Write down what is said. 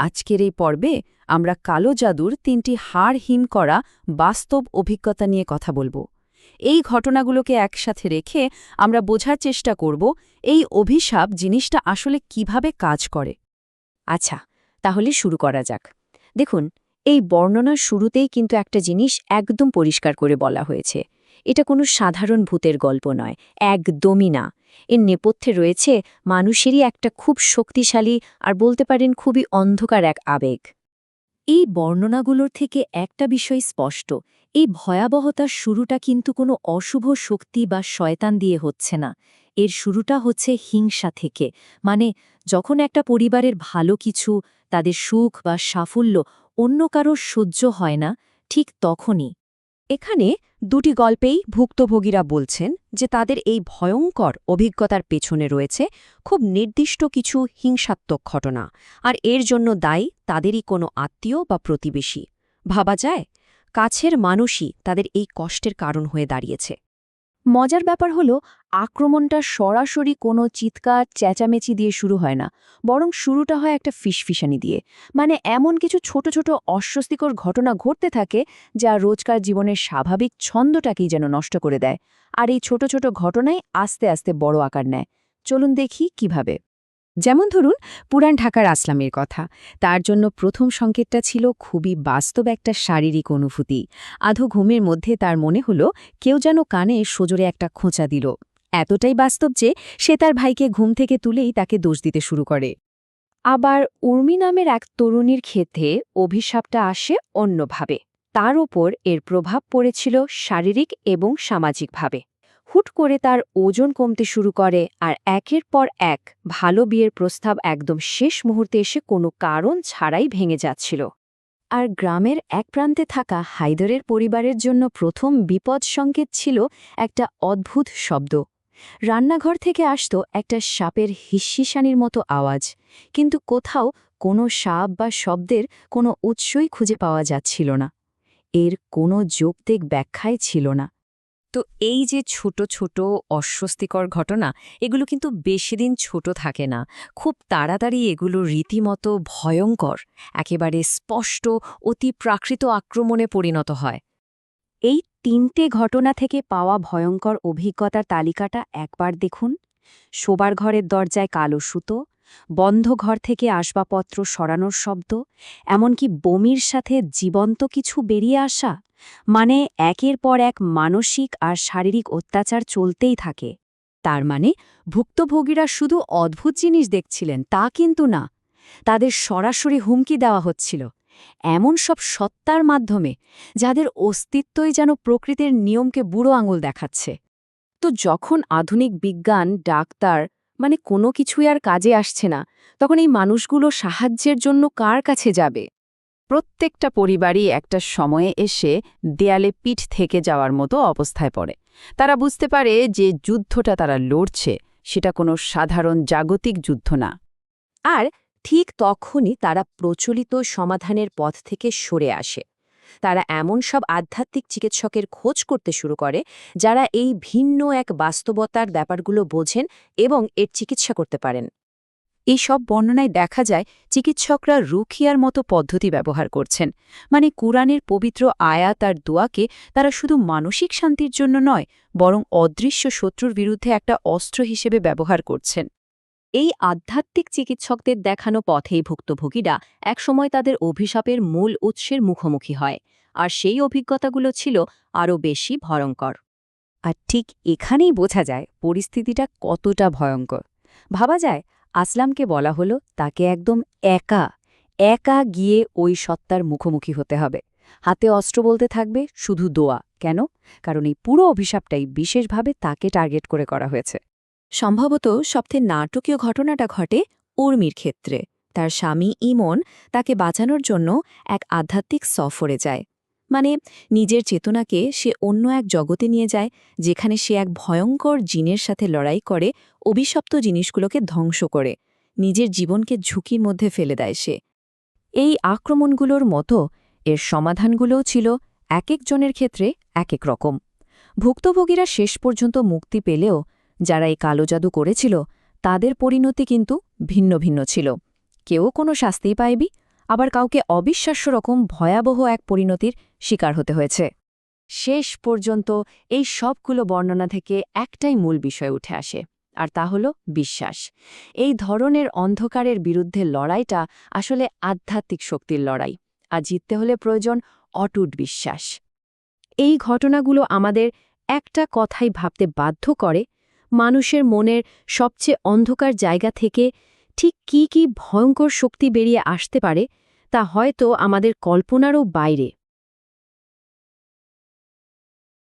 আজকের এই পর্বে আমরা কালো জাদুর ৩টি হাড় হিম করা বাস্তব অভিজ্ঞতা নিয়ে কথা বলবো। এই ঘটনাগুলোকে একসাথে রেখে আমরা বোঝার চেষ্টা করব এই অভিশাপ জিনিসটা আসলে কিভাবে কাজ করে। আচ্ছা, তাহলে শুরু করা যাক। দেখুন, এই বর্ণনার শুরুতেই কিন্তু একটা জিনিস একদম পরিষ্কার করে বলা হয়েছে। এটা কোনো সাধারণ ভূতের গল্প নয়, একদমই না। এর নেপথ্যে রয়েছে মানুষেরই একটা খুব শক্তিশালী আর বলতে পারেন খুবই অন্ধকার এক আবেগ। এই বর্ণনাগুলোর থেকে একটা বিষয় স্পষ্ট, এই ভয়াবহতার শুরুটা কিন্তু কোনো অশুভ শক্তি বা শয়তান দিয়ে হচ্ছে না। এর শুরুটা হচ্ছে হিংসা থেকে। মানে যখন একটা পরিবারের ভালো কিছু, তাদের সুখ বা সাফল্য অন্য কারোর সহ্য হয় না, ঠিক তখনই। এখানে দুটি গল্পেই ভুক্তভোগীরা বলছেন যে তাদের এই ভয়ঙ্কর অভিজ্ঞতার পেছনে রয়েছে খুব নির্দিষ্ট কিছু হিংসাত্মক ঘটনা, আর এর জন্য দায়ী তাদেরই কোনো আত্মীয় বা প্রতিবেশী। ভাবা যায়, কাছের মানুষই তাদের এই কষ্টের কারণ হয়ে দাঁড়িয়েছে। মজার ব্যাপার হলো, আক্রমণটা সরাসরি কোনো চিৎকার চেঁচামেচি দিয়ে শুরু হয় না, বরং শুরুটা হয় একটা ফিসফিসানি দিয়ে। মানে এমন কিছু ছোট ছোট অস্বস্তিকর ঘটনা ঘটতে থাকে যা রোজকার জীবনের স্বাভাবিক ছন্দটাকেই যেন নষ্ট করে দেয়। আর এই ছোট ছোট ঘটনাই আস্তে আস্তে বড় আকার নেয়। চলুন দেখি কিভাবে। যেমন ধরুন পুরান ঢাকার আসলামের কথা। তার জন্য প্রথম সংকেতটা ছিল খুবই বাস্তব একটা শারীরিক অনুভূতি। আধো ঘুমের মধ্যে তার মনে হলো কেউ যেন কানে সজোরে একটা খোঁচা দিল। এতটাই বাস্তব যে সে তার ভাইকে ঘুম থেকে তুলেই তাকে দোষ দিতে শুরু করে। আবার উর্মি নামের এক তরুণীর ক্ষেত্রে অভিশাপটা আসে অন্যভাবে। তার ওপর এর প্রভাব পড়েছিল শারীরিক এবং সামাজিকভাবে। হুট করে তার ওজন কমতে শুরু করে, আর একের পর এক ভালো বিয়ের প্রস্তাব একদম শেষ মুহূর্তে এসে কোনো কারণ ছাড়াই ভেঙে যাচ্ছিল। আর গ্রামের এক প্রান্তে থাকা হায়দরের পরিবারের জন্য প্রথম বিপদ সংকেত ছিল একটা অদ্ভুত শব্দ। রান্নাঘর থেকে আসত একটা সাপের হিস্সিসানির মতো আওয়াজ, কিন্তু কোথাও কোনো সাপ বা শব্দের কোনো উৎসই খুঁজে পাওয়া যাচ্ছিল না। এর কোনো যৌক্তিক ব্যাখ্যাই ছিল না। তো এই যে ছোট ছোট অস্বস্তিকর ঘটনা, এগুলো কিন্তু বেশিদিন ছোট থাকে না। খুব তাড়াতাড়ি এগুলো রীতিমতো ভয়ঙ্কর, একেবারে স্পষ্ট, অতি প্রাকৃত আক্রমণে পরিণত হয়। এই ৩টে ঘটনা থেকে পাওয়া ভয়ঙ্কর অভিজ্ঞতার তালিকাটা একবার দেখুন। শোবার ঘরের দরজায় কালো সুতো, বন্ধ ঘর থেকে আসবাবপত্র সরানোর শব্দ, এমনকি বমির সাথে জীবন্ত কিছু বেরিয়ে আসা। মানে একের পর এক মানসিক আর শারীরিক অত্যাচার চলতেই থাকে। তার মানে ভুক্তভোগীরা শুধু অদ্ভুত জিনিস দেখছিলেন তা কিন্তু না, তাদের সরাসরি হুমকি দেওয়া হচ্ছিল এমন সব সত্তার মাধ্যমে যাদের অস্তিত্বই যেন প্রকৃতির নিয়মকে বুড়ো আঙুল দেখাচ্ছে। তো যখন আধুনিক বিজ্ঞান, ডাক্তার মানে কোনো কিছুই আর কাজে আসছে না, তখন এই মানুষগুলো সাহায্যের জন্য কার কাছে যাবে? প্রত্যেকটা পরিবারই একটা সময়ে এসে দেয়ালে পিঠ থেকে যাওয়ার মতো অবস্থায় পড়ে। তারা বুঝতে পারে যে যুদ্ধটা তারা লড়ছে সেটা কোনো সাধারণ জাগতিক যুদ্ধ না। আর ঠিক তখনই তারা প্রচলিত সমাধানের পথ থেকে সরে আসে। তারা এমন সব আধ্যাত্মিক চিকিৎসকের খোঁজ করতে শুরু করে যারা এই ভিন্ন এক বাস্তবতার ব্যাপারগুলো বোঝেন এবং এর চিকিৎসা করতে পারেন। এই সব বর্ণনায় দেখা যায় চিকিৎসকরা রুখিয়ার মতো পদ্ধতি ব্যবহার করছেন। মানে কুরআনের পবিত্র আয়াত আর দোয়াকে তারা শুধু মানসিক শান্তির জন্য নয়, বরং অদৃশ্য শত্রুর বিরুদ্ধে একটা অস্ত্র হিসেবে ব্যবহার করছেন। এই আধ্যাত্মিক চিকিৎসকদের দেখানো পথেই ভুক্তভোগীরা একসময় তাদের অভিশাপের মূল উৎসের মুখোমুখি হয়, আর সেই অভিজ্ঞতাগুলো ছিল আরও বেশি ভয়ঙ্কর। আর ঠিক এখানেই বোঝা যায় পরিস্থিতিটা কতটা ভয়ঙ্কর। ভাবা যায়, আসলামকে বলা হলো তাকে একদম একা একা গিয়ে ওই সত্তার মুখোমুখি হতে হবে। হাতে অস্ত্র বলতে থাকবে শুধু দোয়া। কেন? কারণ এই পুরো অভিশাপটাই বিশেষভাবে তাকে টার্গেট করে করা হয়েছে। সম্ভবত সবচেয়ে নাটকীয় ঘটনাটা ঘটে উর্মির ক্ষেত্রে। তার স্বামী ইমন তাকে বাঁচানোর জন্য এক আধ্যাত্মিক সফরে যায়। মানে নিজের চেতনাকে সে অন্য এক জগতে নিয়ে যায়, যেখানে সে এক ভয়ঙ্কর জিনের সাথে লড়াই করে, অভিশপ্ত জিনিসগুলোকে ধ্বংস করে নিজের জীবনকে ঝুঁকির মধ্যে ফেলে দেয় সে। এই আক্রমণগুলোর মতো এর সমাধানগুলোও ছিল এক একজনের ক্ষেত্রে এক এক রকম। ভুক্তভোগীরা শেষ পর্যন্ত মুক্তি পেলেও যারা এই কালো জাদু করেছিল তাদের পরিণতি কিন্তু ভিন্ন ভিন্ন ছিল। কেউ কোনো শাস্তিই পায়নি, আবার কাউকে অবিশ্বাস্য রকম ভয়াবহ এক পরিণতির শিকার হতে হয়েছে। শেষ পর্যন্ত এই সবগুলো বর্ণনা থেকে একটাই মূল বিষয় উঠে আসে, আর তা হল বিশ্বাস। এই ধরনের অন্ধকারের বিরুদ্ধে লড়াইটা আসলে আধ্যাত্মিক শক্তির লড়াই, আর জিততে হলে প্রয়োজন অটুট বিশ্বাস। এই ঘটনাগুলো আমাদের একটা কথাই ভাবতে বাধ্য করে, মানুষের মনের সবচেয়ে অন্ধকার জায়গা থেকে ঠিক কী কী ভয়ঙ্কর শক্তি বেরিয়ে আসতে পারে তা হয়তো আমাদের কল্পনারও বাইরে।